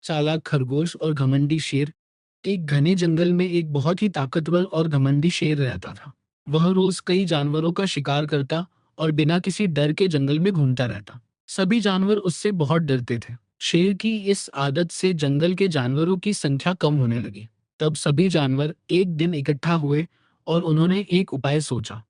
चालाक खरगोश और घमंडी शेर। एक घने जंगल में एक बहुत ही ताकतवर और घमंडी शेर रहता था। वह रोज कई जानवरों का शिकार करता और बिना किसी डर के जंगल में घूमता रहता। सभी जानवर उससे बहुत डरते थे। शेर की इस आदत से जंगल के जानवरों की संख्या कम होने लगी। तब सभी जानवर एक दिन इकट्ठा हुए और उन्होंने एक उपाय सोचा।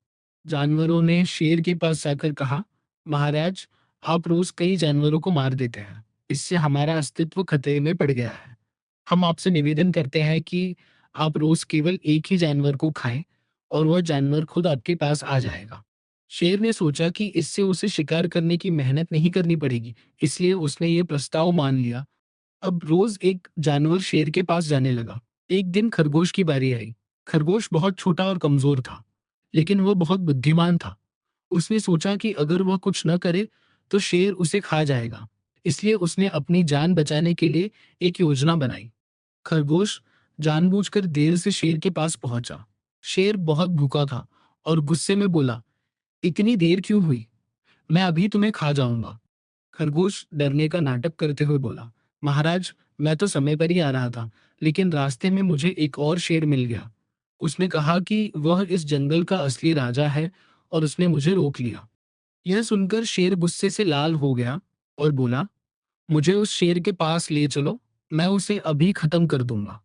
जानवरों ने शेर के पास जाकर कहा, महाराज, आप रोज कई जानवरों को मार देते हैं। इससे हमारा अस्तित्व खतरे में पड़ गया है। हम आपसे निवेदन करते हैं कि आप रोज केवल एक ही जानवर को खाएं और वह जानवर खुद आपके पास आ जाएगा। शेर ने सोचा कि इससे उसे शिकार करने की मेहनत नहीं करनी पड़ेगी, इसलिए उसने ये प्रस्ताव मान लिया। अब रोज एक जानवर शेर के पास जाने लगा। एक दिन खरगोश की बारी आई। खरगोश बहुत छोटा और कमजोर था, लेकिन वह बहुत बुद्धिमान था। उसने सोचा कि अगर वह कुछ न करे तो शेर उसे खा जाएगा। इसलिए उसने अपनी जान बचाने के लिए एक योजना बनाई। खरगोश जानबूझकर देर से शेर के पास पहुंचा। शेर बहुत भूखा था और गुस्से में बोला, इतनी देर क्यों हुई? मैं अभी तुम्हें खा जाऊंगा। खरगोश डरने का नाटक करते हुए बोला, महाराज, मैं तो समय पर ही आ रहा था, लेकिन रास्ते में मुझे एक और शेर मिल गया। उसने कहा कि वह इस जंगल का असली राजा है और उसने मुझे रोक लिया। यह सुनकर शेर गुस्से से लाल हो गया और बोला, मुझे उस शेर के पास ले चलो, मैं उसे अभी खत्म कर दूंगा।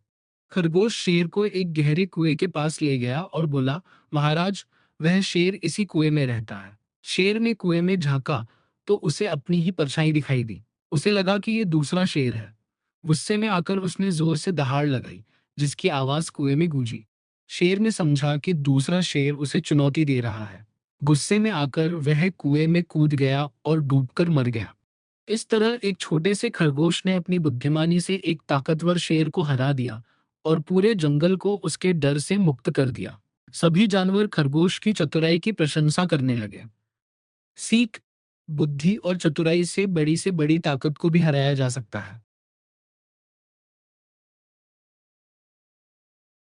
खरगोश शेर को एक गहरे कुएं के पास ले गया और बोला, महाराज, वह शेर इसी कुएं में रहता है। शेर ने कुएं में झांका तो उसे अपनी ही परछाई दिखाई दी। उसे लगा कि ये दूसरा शेर है। गुस्से में आकर उसने जोर से दहाड़ लगाई, जिसकी आवाज कुएं में गूंजी। शेर ने समझा कि दूसरा शेर उसे चुनौती दे रहा है। गुस्से में आकर वह कुएं में कूद गया और डूबकर मर गया। इस तरह एक छोटे से खरगोश ने अपनी बुद्धिमानी से एक ताकतवर शेर को हरा दिया और पूरे जंगल को उसके डर से मुक्त कर दिया। सभी जानवर खरगोश की चतुराई की प्रशंसा करने लगे। सीख, बुद्धि और चतुराई से बड़ी ताकत को भी हराया जा सकता है।